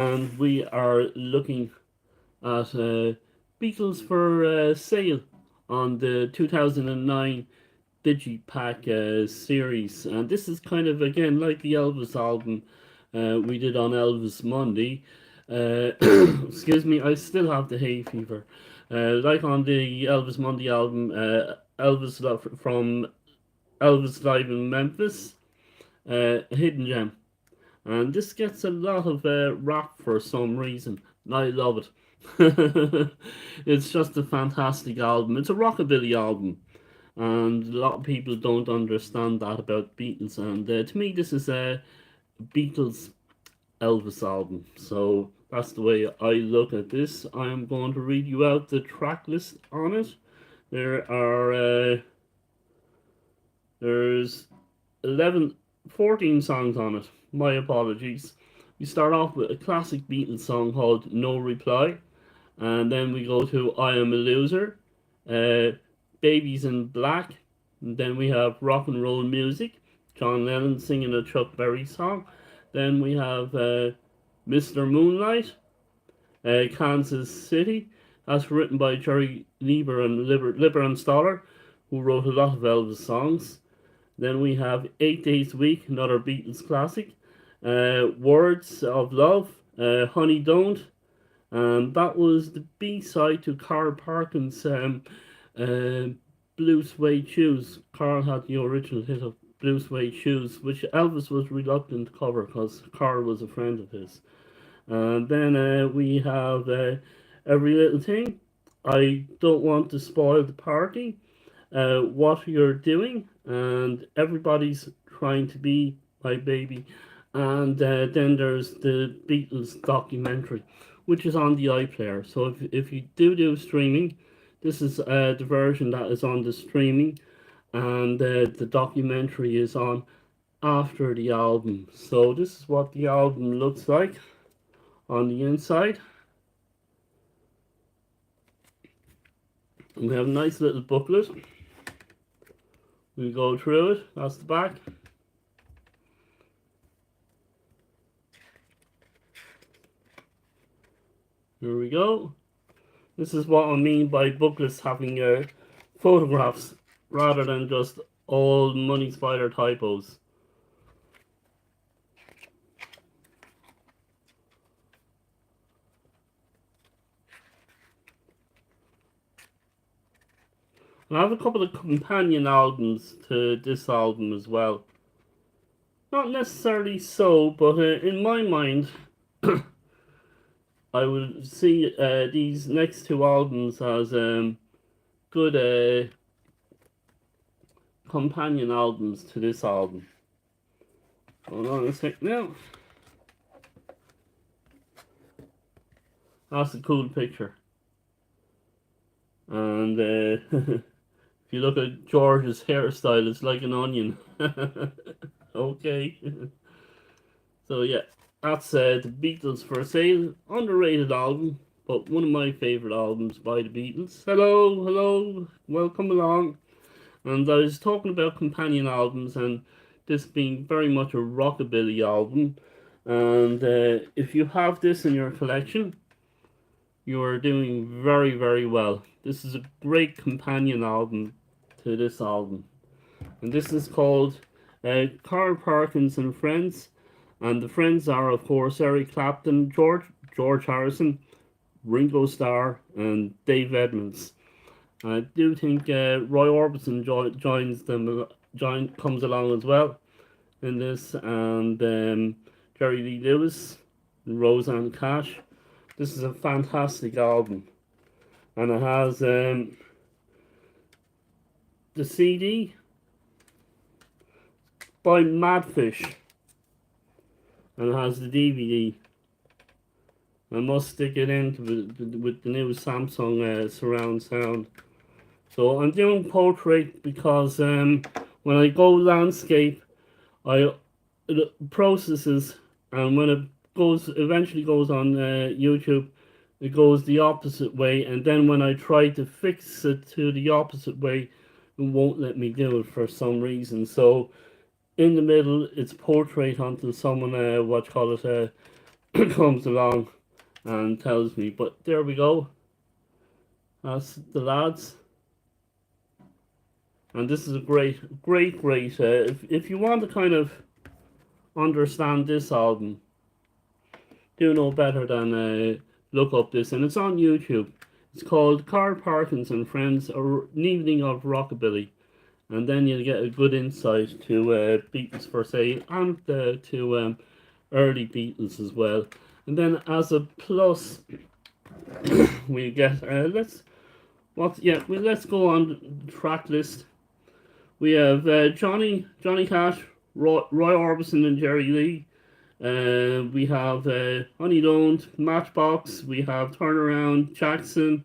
and we are looking at Beatles for sale on the 2009 Digi Pack series. And this is kind of, again, like the Elvis album we did on Elvis Monday. Excuse me, I still have the hay fever. Like on the Elvis Monday album, from Elvis Live in Memphis, a hidden gem. And this gets a lot of rap for some reason. And I love it. It's just a fantastic album. It's a rockabilly album, and a lot of people don't understand that about Beatles. And to me, this is a Beatles Elvis album. So that's the way I look at this. I am going to read you out the track list on it. There are there's 11, 14 songs on it. My apologies. We start off with a classic Beatles song called No Reply, and then we go to I Am a Loser, uh, Babies in Black, and then we have Rock and Roll Music, John Lennon singing a Chuck Berry song. Then we have Mr. Moonlight, Kansas City. That's written by Jerry Lieber and Lieber and Stoller, who wrote a lot of Elvis songs. Then we have 8 Days a Week, another Beatles classic. Words of Love, Honey Don't. And that was the B side to Carl Parkins' uh, Blue Suede Shoes. Carl had the original hit of Blue Suede Shoes, which Elvis was reluctant to cover because Carl was a friend of his. And then we have Every Little Thing. I Don't Want to Spoil the Party. What You're Doing. And Everybody's Trying to Be My Baby. And then there's the Beatles documentary, which is on the iPlayer. So if you do streaming, this is the version that is on the streaming, and the documentary is on after the album. So this is what the album looks like on the inside. And we have a nice little booklet. We go through it. That's the back. Here we go. This is what I mean by booklets having photographs rather than just all money spider typos. And I have a couple of companion albums to this album as well. Not necessarily so, but in my mind, I would see these next two albums as good companion albums to this album. Hold on a sec now. That's a cool picture. And if you look at George's hairstyle, it's like an onion. Okay. So yeah, that's the Beatles for Sale. Underrated album, but one of my favourite albums by the Beatles. Hello, hello, welcome along. And I was talking about companion albums, and this being very much a rockabilly album. And if you have this in your collection, you are doing very, very well. This is a great companion album to this album. And this is called Carl Perkins and Friends. And the friends are, of course, Eric Clapton, George Harrison, Ringo Starr, and Dave Edmunds. I do think Roy Orbison comes along as well in this, and Jerry Lee Lewis, and Roseanne Cash. This is a fantastic album, and it has the CD by Madfish, and it has the DVD. I must stick it in with the new Samsung surround sound. So I'm doing portrait because when I go landscape, it processes, and when it eventually goes on YouTube, it goes the opposite way, and then when I try to fix it to the opposite way, it won't let me do it for some reason. So in the middle, it's portrait until someone what you call it comes along and tells me. But there we go. That's the lads. And this is a great. If you want to kind of understand this album, do no better than look up this, and it's on YouTube. It's called Carl Parkins and Friends: An Evening of Rockabilly, and then you'll get a good insight to Beatles for sale and to early Beatles as well. And then as a plus, we get let's go on the track list. We have Johnny Cash, Roy Orbison, and Jerry Lee. We have Honey Don't, Matchbox. We have Turnaround, Jackson,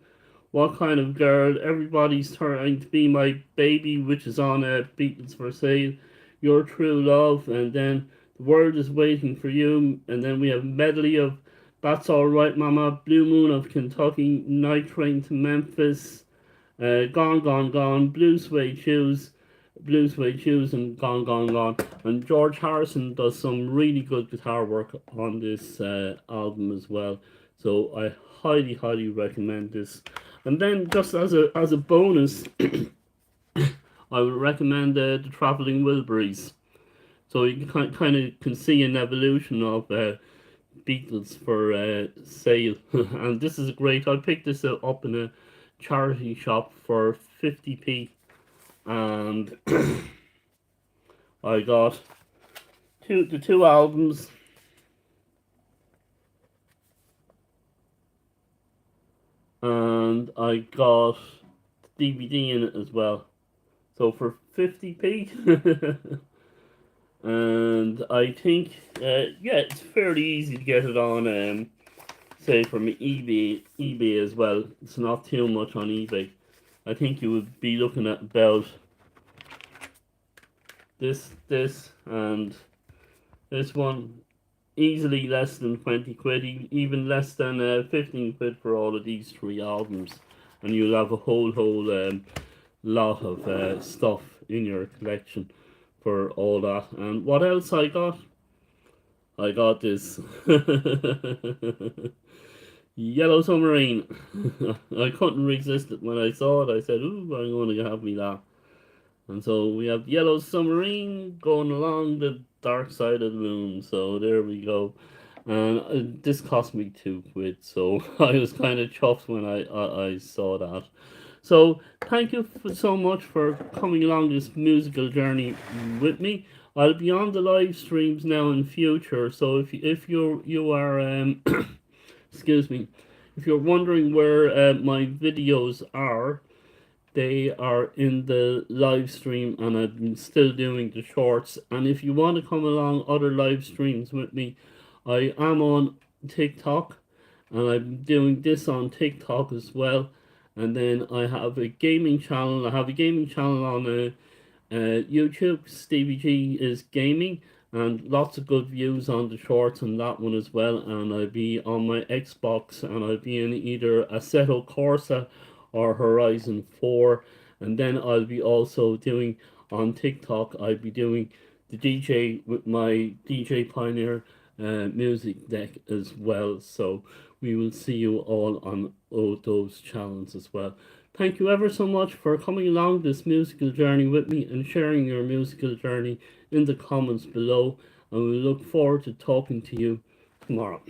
What Kind of Girl, Everybody's Trying to Be My Baby, which is on Beatles for Sale, Your True Love, and then The World Is Waiting for You, and then we have a medley of That's Alright Mama, Blue Moon of Kentucky, Night Train to Memphis, Gone Gone Gone, Blue Suede Shoes, and Gone Gone Gone. And George Harrison does some really good guitar work on this album as well. So I highly recommend this. And then just as a bonus, I would recommend the Traveling Wilburys. So you kind of can see an evolution of Beatles for sale. And this is great. I picked this up in a charity shop for 50p, and I got the two albums, and I got the DVD in it as well. So for 50p, and I think it's fairly easy to get it on say from eBay as well. It's not too much on eBay. I think you would be looking at about this and this one, easily less than 20 quid, even less than 15 quid for all of these three albums, and you'll have a whole lot of stuff in your collection for all that. And what else I got? I got this Yellow Submarine. I couldn't resist it when I saw it. I said, "Ooh, I'm going to have me that." And so we have Yellow Submarine going along the dark side of the moon. So there we go. And this cost me 2 quid. So I was kind of chuffed when I saw that. So thank you so much for coming along this musical journey with me. I'll be on the live streams now in future. So if you are excuse me, if you're wondering where my videos are, they are in the live stream, and I'm still doing the shorts. And if you want to come along other live streams with me, I am on TikTok, and I'm doing this on TikTok as well. And then I have a gaming channel. I have a gaming channel on YouTube. Stevie G is gaming, and lots of good views on the shorts on that one as well. And I'll be on my Xbox, and I'll be in either Assetto Corsa or Horizon 4. And then I'll be also doing on TikTok, I'll be doing the DJ with my DJ Pioneer music deck as well. So we will see you all on all those channels as well. Thank you ever so much for coming along this musical journey with me and sharing your musical journey in the comments below. And we look forward to talking to you tomorrow.